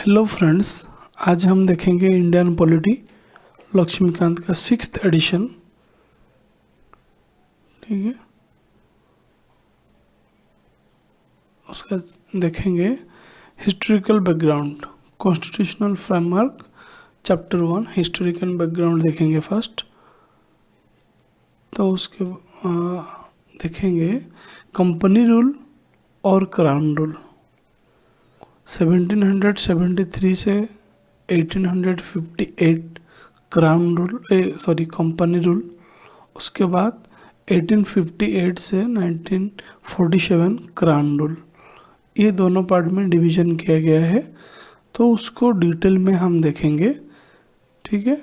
Hello friends, आज हम देखेंगे इंडियन पॉलिटी लक्ष्मीकांत का 6th एडिशन। ठीक है, उसका देखेंगे historical background, constitutional framework, chapter 1 historical background देखेंगे फर्स्ट। तो उसके देखेंगे कंपनी रूल और क्राउन रूल। 1773 से 1858 क्राउन रूल कंपनी रूल। उसके बाद 1858 से 1947 क्राउन रूल। ये दोनों पार्ट में डिवीजन किया गया है, तो उसको डिटेल में हम देखेंगे। ठीक है,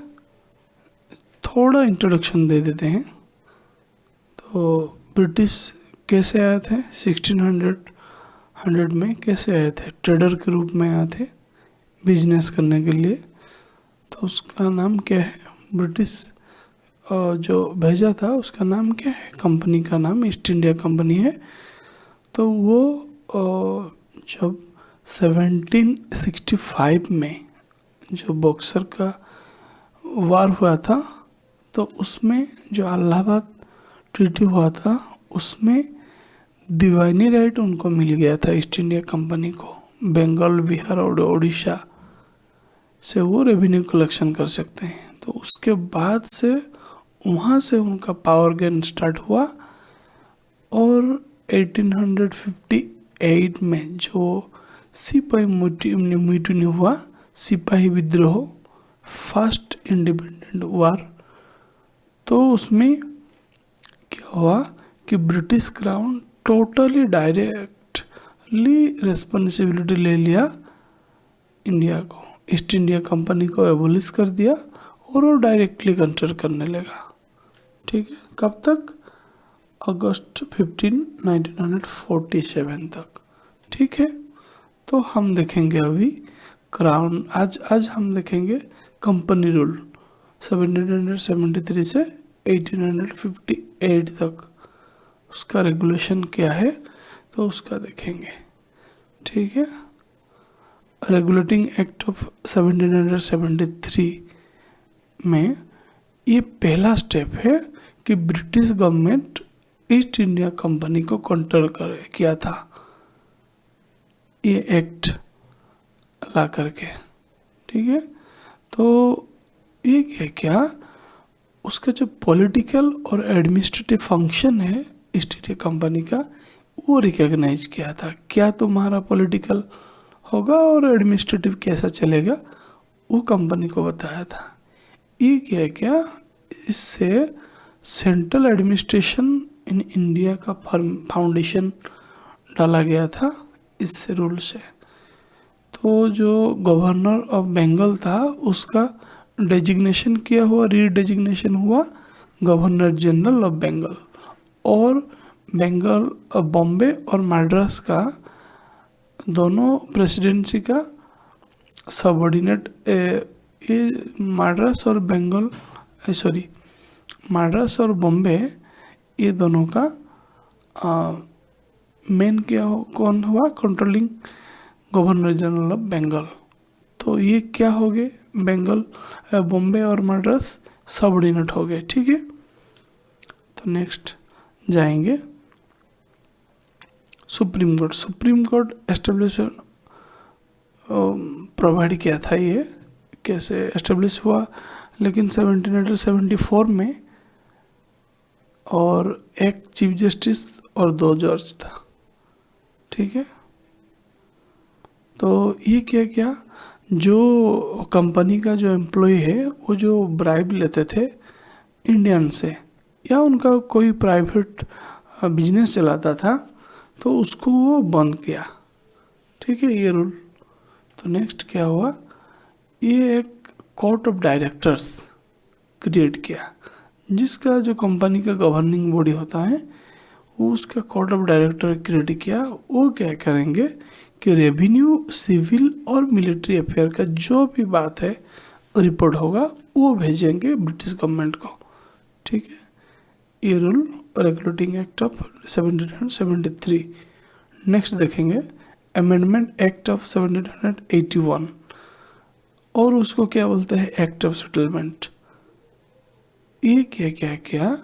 थोड़ा इंट्रोडक्शन दे देते हैं। तो ब्रिटिश कैसे आए थे, 1600 में कैसे आए थे, ट्रेडर के रूप में आए थे बिजनेस करने के लिए। तो उसका नाम क्या है, ब्रिटिश जो भेजा था उसका नाम क्या है, कंपनी का नाम ईस्ट इंडिया कंपनी है। तो वो जब 1765 में जो बॉक्सर का वार हुआ था, तो उसमें जो इलाहाबाद ट्रीटी हुआ था उसमें दीवानी राइट उनको मिल गया था ईस्ट इंडिया कंपनी को। बंगाल, बिहार और उड़ीसा से वो रेवेन्यू कलेक्शन कर सकते हैं। तो उसके बाद से वहाँ से उनका पावर गेन स्टार्ट हुआ। और 1858 में जो सिपाही म्यूटिनी हुआ, सिपाही विद्रोह, फर्स्ट इंडिपेंडेंट वार, तो उसमें क्या हुआ कि British crown totally directly responsibility ले लिया इंडिया को, ईस्ट इंडिया कंपनी को एबोलिश कर दिया और वो डायरेक्टली कंट्रोल करने लगा। ठीक है, कब तक, अगस्त 15 1947 तक। ठीक है, तो हम देखेंगे अभी क्राउन। आज हम देखेंगे कंपनी रूल 1773 से 1858 तक, उसका रेगुलेशन क्या है तो उसका देखेंगे। ठीक है, रेगुलेटिंग एक्ट ऑफ 1773 में ये पहला स्टेप है कि British government east India company को कंट्रोल किया था, ये एक्ट ला करके। ठीक है, तो ये क्या उसका जो पॉलिटिकल और एडमिनिस्ट्रेटिव फंक्शन है ईस्ट इंडिया कंपनी का, वो रिकॉग्नाइज किया था। क्या तुम्हारा पॉलिटिकल होगा और एडमिनिस्ट्रेटिव कैसा चलेगा, वो कंपनी को बताया था। ये क्या इससे सेंट्रल एडमिनिस्ट्रेशन इन इंडिया का फाउंडेशन डाला गया था इससे रूल से। तो जो गवर्नर ऑफ बंगाल था उसका डेजिग्नेशन किया हुआ, रीडेजिग्नेशन हुआ गवर्नर जनरल ऑफ बंगाल। और बंगाल, बॉम्बे और मद्रास का दोनों प्रेसिडेंसी का सबऑर्डिनेट, ये मद्रास और बंगाल, मद्रास और बॉम्बे, ये दोनों का मेन क्या कौन हुआ, controlling governor general of Bengal. तो ये क्या हो गए, बंगाल, बॉम्बे और मद्रास सबऑर्डिनेट हो गए। ठीक है, तो नेक्स्ट जाएंगे supreme court. Supreme court establish provide किया था, ये कैसे एस्टेब्लिश हुआ, लेकिन 1774 में, और एक चीफ जस्टिस और 2 जज था। ठीक है, तो ये क्या जो कंपनी का जो एम्प्लॉय है वो जो ब्राइब लेते थे इंडियन से, या उनका कोई प्राइवेट बिजनेस चलाता था, तो उसको वो बंद किया। ठीक है, ये रूल। तो नेक्स्ट क्या हुआ, ये एक कोर्ट ऑफ डायरेक्टर्स क्रिएट किया, जिसका जो कंपनी का गवर्निंग बॉडी होता है वो उसका कोर्ट ऑफ डायरेक्टर क्रिएट किया। वो क्या करेंगे कि रेवेन्यू, सिविल और मिलिट्री अफेयर का जो भी बात है रिपोर्ट होगा वो भेजेंगे ब्रिटिश गवर्नमेंट को। ठीक है, ये rule regulating act of 1773। Next देखेंगे अमेंडमेंट एक्ट ऑफ 1781। और उसको क्या बोलते हैं, एक्ट ऑफ सेटलमेंट। ये क्या क्या क्या,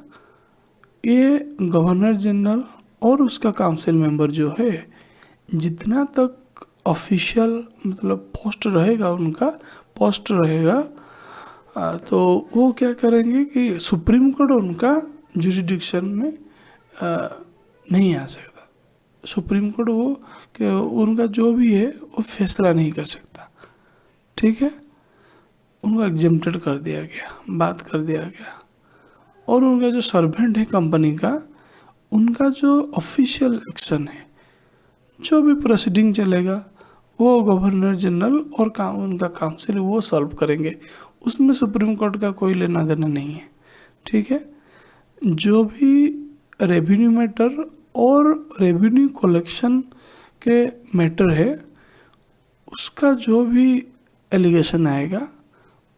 ये गवर्नर जनरल और उसका काउंसिल मेंबर जो है, जितना तक ऑफिशियल मतलब पोस्ट रहेगा, उनका पोस्ट रहेगा, तो वो क्या करेंगे कि सुप्रीम कोर्ट उनका जुरिडिक्शन में नहीं आ सकता। सुप्रीम कोर्ट वो कि उनका जो भी है वो फैसला नहीं कर सकता, ठीक है। उनको एग्जेम्प्टेड कर दिया गया, बात कर दिया गया। और उनका जो सर्वेंट है कंपनी का, उनका जो ऑफिशियल एक्शन है, जो भी प्रोसीडिंग चलेगा, वो गवर्नर जनरल और उनका काउंसिल वो सॉल्व करेंगे। उसमें सुप्रीम कोर्ट का कोई लेना देना नहीं है, ठीक है। जो भी रेवेन्यू मैटर और रेवेन्यू कलेक्शन के मैटर है, उसका जो भी एलिगेशन आएगा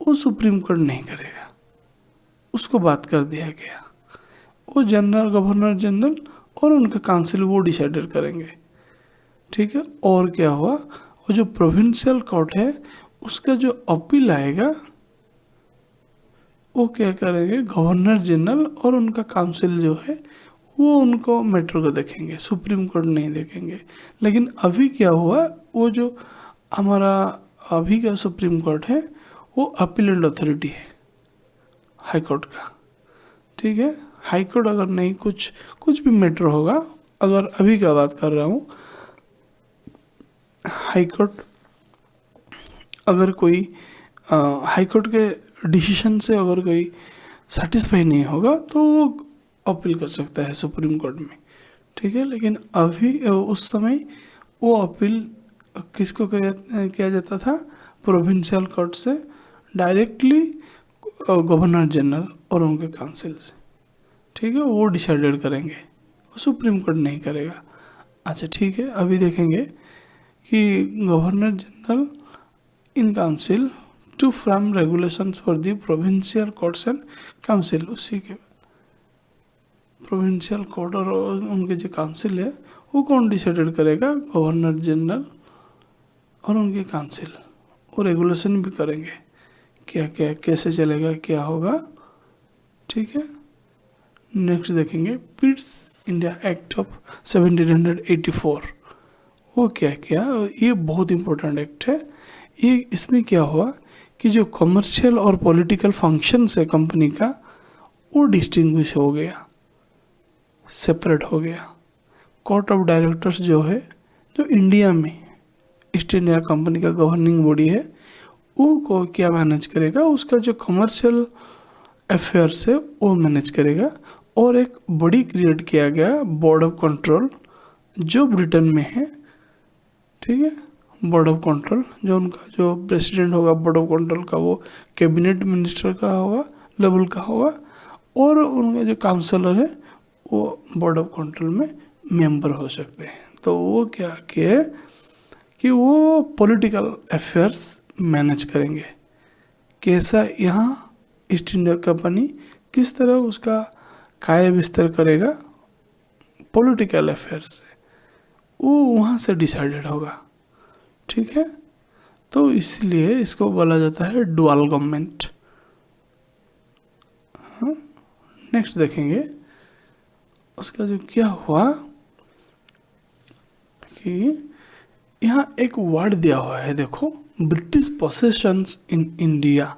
वो सुप्रीम कोर्ट नहीं करेगा, उसको बात कर दिया गया। वो जनरल, गवर्नर जनरल और उनका काउंसिल वो डिसाइड करेंगे, ठीक है। और क्या हुआ, वो जो प्रोविंशियल कोर्ट है उसका जो अपील आएगा, वो क्या करेंगे, गवर्नर जनरल और उनका काउंसिल जो है वो उनको मैटर को देखेंगे, सुप्रीम कोर्ट नहीं देखेंगे। लेकिन अभी क्या हुआ, वो जो हमारा अभी का सुप्रीम कोर्ट है वो अपीलेंट अथॉरिटी है हाई कोर्ट का, ठीक है। हाई कोर्ट अगर नहीं कुछ भी मैटर होगा, अगर अभी का बात कर रहा हूँ, हाई कोर्ट अगर कोई हाई कोर्ट के डिसीजन से अगर कोई सेटिस्फाई नहीं होगा तो वो अपील कर सकता है सुप्रीम कोर्ट में, ठीक है। लेकिन अभी उस समय वो अपील किसको किया जाता था, प्रोविंशियल कोर्ट से डायरेक्टली गवर्नर जनरल और उनके काउंसिल से, ठीक है। वो डिसाइडेड करेंगे, वो सुप्रीम कोर्ट नहीं करेगा। अच्छा ठीक है, अभी देखेंगे कि governor general in council to frame regulations for the provincial courts and council. उसी के प्रोविंशियल कोर्ट और उनके जो काउंसिल है वो कौन डिसाइडेड करेगा, गवर्नर जनरल और उनके काउंसिल। वो रेगुलेशन भी करेंगे, क्या क्या कैसे चलेगा, क्या होगा, ठीक है। नेक्स्ट देखेंगे पिट्स इंडिया एक्ट ऑफ 1784। वो क्या क्या, ये बहुत इम्पोर्टेंट एक्ट है। ये इसमें क्या हुआ कि जो कमर्शियल और पॉलिटिकल फंक्शंस है कंपनी का, वो डिस्टिंग्विश हो गया, सेपरेट हो गया। कोर्ट ऑफ डायरेक्टर्स जो है, जो इंडिया में ईस्ट इंडिया कंपनी का गवर्निंग बॉडी है, वो को क्या मैनेज करेगा, उसका जो कमर्शियल अफेयर्स है वो मैनेज करेगा। और एक बॉडी क्रिएट किया गया, बोर्ड ऑफ कंट्रोल, जो ब्रिटेन में है, ठीक है। बोर्ड ऑफ कंट्रोल, जो उनका जो प्रेसिडेंट होगा बोर्ड ऑफ कंट्रोल का, वो कैबिनेट मिनिस्टर का होगा, लेवल का होगा। और उनका जो काउंसलर है वो बोर्ड ऑफ कंट्रोल में मेंबर हो सकते हैं। तो वो क्या किए कि वो पॉलिटिकल अफेयर्स मैनेज करेंगे। कैसा, यहाँ ईस्ट इंडिया कंपनी किस तरह उसका काय विस्तार करेगा पॉलिटिकल अफेयर्स से, वो वहाँ से डिसाइडेड होगा, ठीक है। तो इसलिए इसको बोला जाता है डुअल गवर्नमेंट। हाँ, नेक्स्ट देखेंगे उसका जो क्या हुआ कि यहाँ एक वर्ड दिया हुआ है, देखो, ब्रिटिश पोसेशंस इन इंडिया।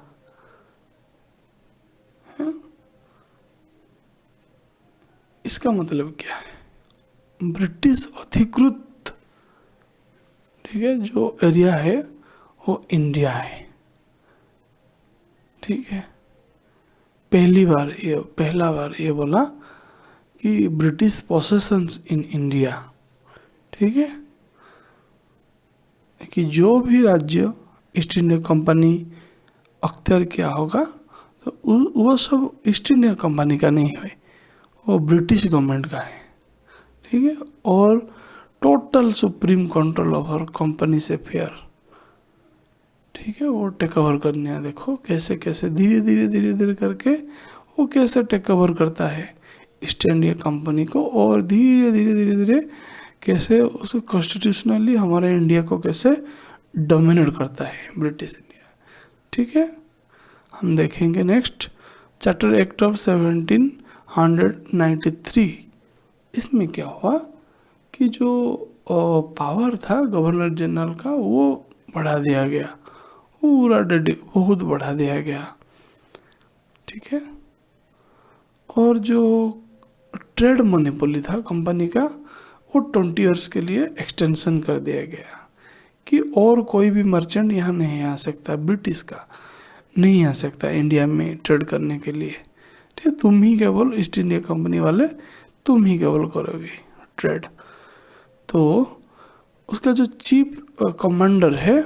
इसका मतलब क्या है, ब्रिटिश अधिकृत, ठीक है, जो एरिया है वो इंडिया है, ठीक है। पहला बार ये बोला कि ब्रिटिश पोसेशंस इन इंडिया, ठीक है, कि जो भी राज्य ईस्ट इंडिया कंपनी अख्तियार किया होगा तो वो सब ईस्ट इंडिया कंपनी का नहीं है, वो ब्रिटिश गवर्नमेंट का है, ठीक है। और total supreme control over company से फेयर, ठीक है, वो टेक ओवर करने हैं। देखो कैसे कैसे धीरे धीरे करके वो कैसे टेक ओवर करता है ईस्ट इंडिया कंपनी को, और धीरे धीरे कैसे उसको कॉन्स्टिट्यूशनली हमारे इंडिया को कैसे डोमिनेट करता है ब्रिटिश इंडिया। ठीक है, हम देखेंगे नेक्स्ट चार्टर एक्ट ऑफ 1793। इसमें क्या हुआ कि जो पावर था गवर्नर जनरल का वो बढ़ा दिया गया, पूरा बहुत बढ़ा दिया गया। ठीक है, और जो ट्रेड मोनोपोली था कंपनी का वो 20 ईयर्स के लिए एक्सटेंशन कर दिया गया कि और कोई भी मर्चेंट यहाँ नहीं आ सकता, ब्रिटिश का नहीं आ सकता इंडिया में ट्रेड करने के लिए। ठीक है, तुम ही केवल ईस्ट इंडिया कंपनी वाले तुम ही केवल करोगे ट्रेड। तो उसका जो चीफ कमांडर है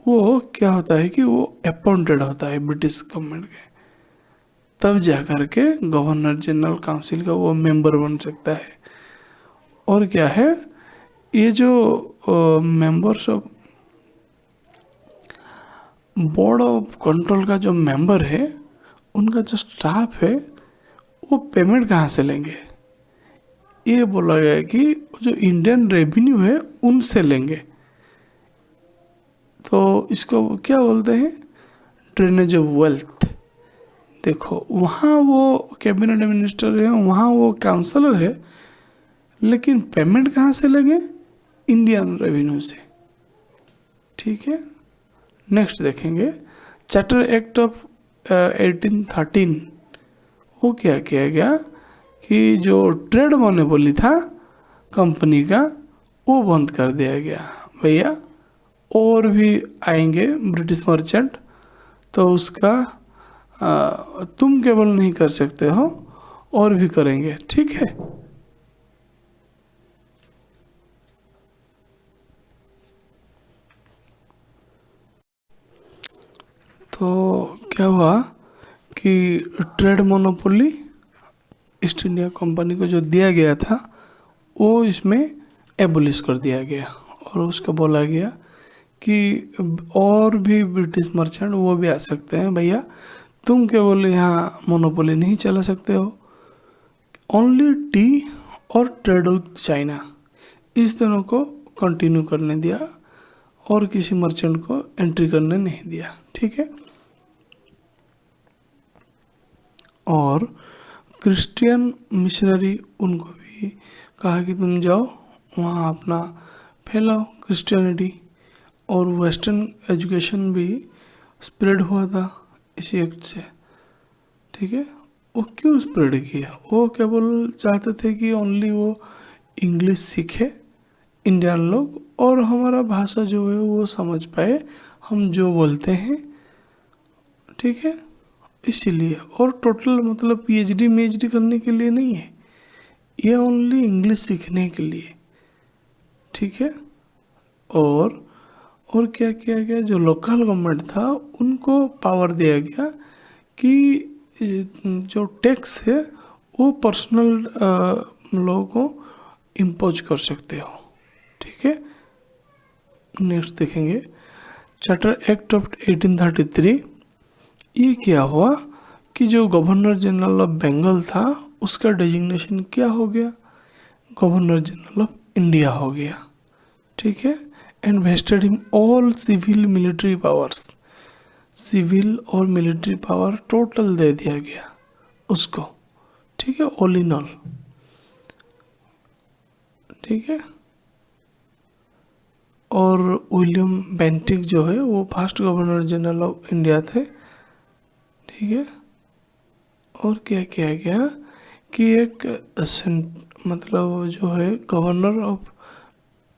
वो क्या होता है कि वो अपॉइंटेड होता है ब्रिटिश गवर्नमेंट के, तब जा करके गवर्नर जनरल काउंसिल का वो मेंबर बन सकता है। और क्या है, ये जो members of board of control का जो मेंबर है उनका जो स्टाफ है वो पेमेंट कहाँ से लेंगे, ये बोला गया है कि जो इंडियन रेवेन्यू है उनसे लेंगे। तो इसको क्या बोलते हैं, ड्रेनेज ऑफ वेल्थ। देखो वहाँ वो कैबिनेट मिनिस्टर है, वहाँ वो काउंसलर है, लेकिन पेमेंट कहाँ से लेंगे, इंडियन रेवेन्यू से। ठीक है, नेक्स्ट देखेंगे चार्टर एक्ट ऑफ 1813। वो क्या किया गया कि जो ट्रेड मोनोपोली था कंपनी का वो बंद कर दिया गया। भैया और भी आएंगे ब्रिटिश मर्चेंट तो उसका तुम केवल नहीं कर सकते हो, और भी करेंगे। ठीक है, तो क्या हुआ कि trade monopoly east India company को जो दिया गया था वो इसमें एबोलिश कर दिया गया, और उसको बोला गया कि और भी ब्रिटिश मर्चेंट वो भी आ सकते हैं, भैया तुम केवल यहाँ मोनोपोली नहीं चला सकते हो। ओनली टी और ट्रेड विथ चाइना, इस दोनों को कंटिन्यू करने दिया और किसी मर्चेंट को एंट्री करने नहीं दिया। ठीक है, और क्रिश्चियन मिशनरी उनको भी कहा कि तुम जाओ वहाँ अपना फैलाओ क्रिश्चियनिटी, और वेस्टर्न एजुकेशन भी स्प्रेड हुआ था इसी एक्ट से। ठीक है, वो क्यों स्प्रेड किया, वो केवल चाहते थे कि ओनली वो इंग्लिश सीखे इंडियन लोग और हमारा भाषा जो है वो समझ पाए हम जो बोलते हैं। ठीक है, इसीलिए, और टोटल मतलब पीएचडी करने के लिए नहीं है, ये ओनली इंग्लिश सीखने के लिए। ठीक है, और क्या किया गया, जो लोकल गवर्नमेंट था उनको पावर दिया गया कि जो टैक्स है वो पर्सनल लोगों को इम्पोज कर सकते हो। ठीक है, नेक्स्ट देखेंगे चार्टर एक्ट ऑफ 1833। ये क्या हुआ कि जो गवर्नर जनरल ऑफ बंगाल था उसका डेजिग्नेशन क्या हो गया, गवर्नर जनरल ऑफ इंडिया हो गया। ठीक है, and vested him all civil military powers, civil और मिलिट्री पावर टोटल दे दिया गया उसको। ठीक है, ऑल इन ऑल। ठीक है, और विलियम बेंटिक जो है वो first governor general of India थे। ठीक है, और क्या किया गया कि एक मतलब जो है governor of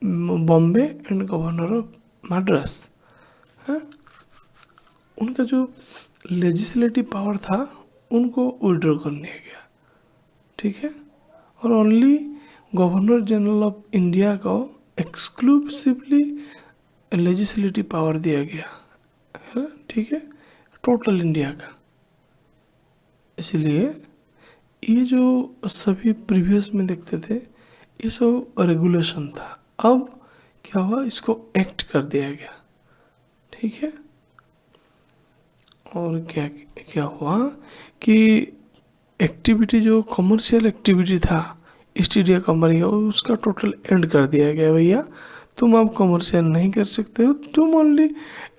Bombay and governor of Madras है, उनका जो लेजिस्लेटिव पावर था उनको विड्रॉ कर लिया गया। ठीक है, और only governor general of India को एक्सक्लूसिवली लेजिस्लेटिव पावर दिया गया है। ठीक है, टोटल इंडिया का। इसलिए ये जो सभी प्रीवियस में देखते थे ये सब रेगुलेशन था, अब क्या हुआ, इसको एक्ट कर दिया गया। ठीक है, और क्या क्या हुआ कि एक्टिविटी जो कमर्शियल एक्टिविटी था ईस्ट इंडिया कंपनी का उसका टोटल एंड कर दिया गया। भैया तुम अब कमर्शियल नहीं कर सकते हो, तुम ओनली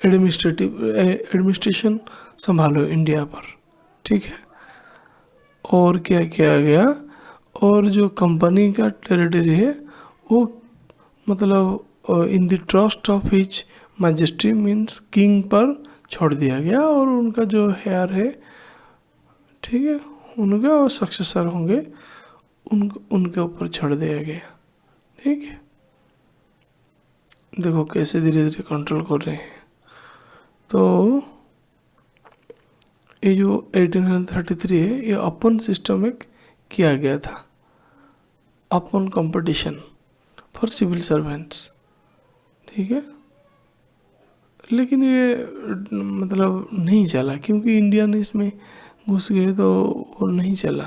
एडमिनिस्ट्रेशन संभालो इंडिया पर, ठीक है। और क्या किया गया, और जो कंपनी का टेरिटरी है वो मतलब in the trust of his majesty means king पर छोड़ दिया गया, और उनका जो हेयर है, ठीक है, उनका और सक्सेसर होंगे उनके ऊपर छोड़ दिया गया, ठीक है। देखो कैसे धीरे धीरे कंट्रोल कर रहे हैं। तो ये जो 1833 है, ये ओपन सिस्टम में किया गया था, open competition for civil servants, ठीक है। लेकिन ये मतलब नहीं चला, क्योंकि इंडियन इसमें घुस गए तो वो नहीं चला,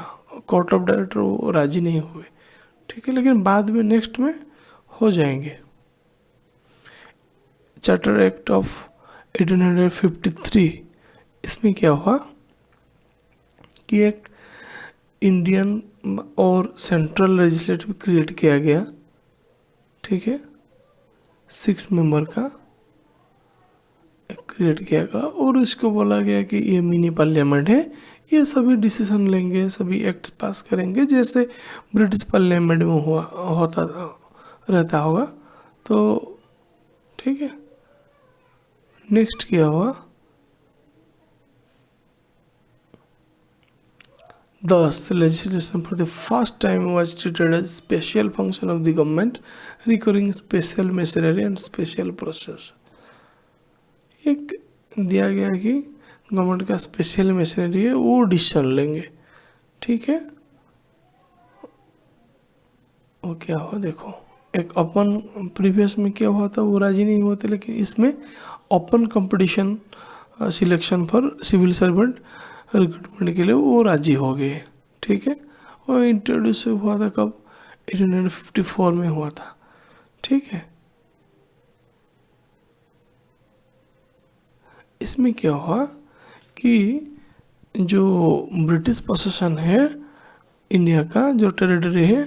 कोर्ट ऑफ डायरेक्टर वो राजी नहीं हुए, ठीक है। लेकिन बाद में नेक्स्ट में हो जाएंगे। चार्टर एक्ट ऑफ 1853, इसमें क्या हुआ कि एक इंडियन और सेंट्रल लेजिस्लेटिव क्रिएट किया गया, ठीक है, 6 मेंबर का क्रिएट किया गया, और उसको बोला गया कि ये मिनी पार्लियामेंट है, ये सभी डिसीजन लेंगे, सभी एक्ट्स पास करेंगे, जैसे ब्रिटिश पार्लियामेंट में होता रहता होगा। तो ठीक है, नेक्स्ट क्या हुआ, Thus, legislation for the first time was treated as special function of the government, requiring special machinery and special process. एक दिया गया कि गवर्नमेंट का स्पेशल मशीनरी है, वो डिसीजन लेंगे, ठीक है। वो क्या हुआ देखो, एक ओपन, प्रीवियस में क्या हुआ था, वो राजी नहीं हुए थे, लेकिन इसमें open competition selection for civil servant recruitment के लिए वो राजी हो गए, ठीक है। वो इंट्रोड्यूस हुआ था कब, 1854 में हुआ था, ठीक है। इसमें क्या हुआ कि जो ब्रिटिश पोसेशन है इंडिया का, जो टेरिटरी है,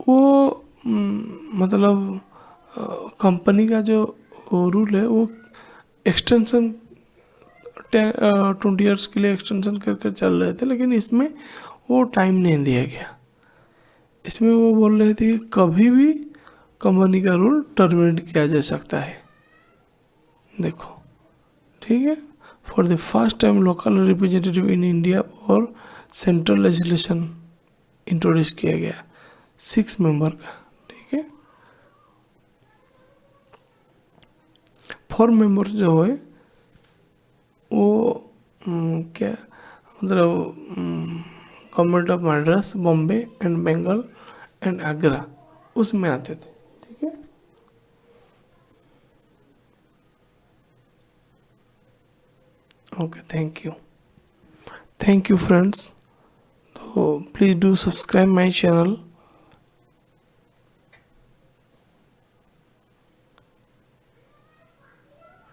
वो मतलब कंपनी का जो रूल है वो एक्सटेंशन 20 ईयर्स के लिए एक्सटेंशन कर चल रहे थे, लेकिन इसमें वो टाइम नहीं दिया गया। इसमें वो बोल रहे थे कि कभी भी कंपनी का रूल टर्मिनेट किया जा सकता है, देखो, ठीक है। For the first time local representative in India और सेंट्रल लेजिस्लेशन इंट्रोड्यूस किया गया 6 मेंबर का, ठीक है। 4 मेंबर्स जो है वो क्या मतलब government of Madras, Bombay and Bengal and Agra, उसमें आते थे, ठीक है। Okay, thank you friends. तो please do subscribe my channel.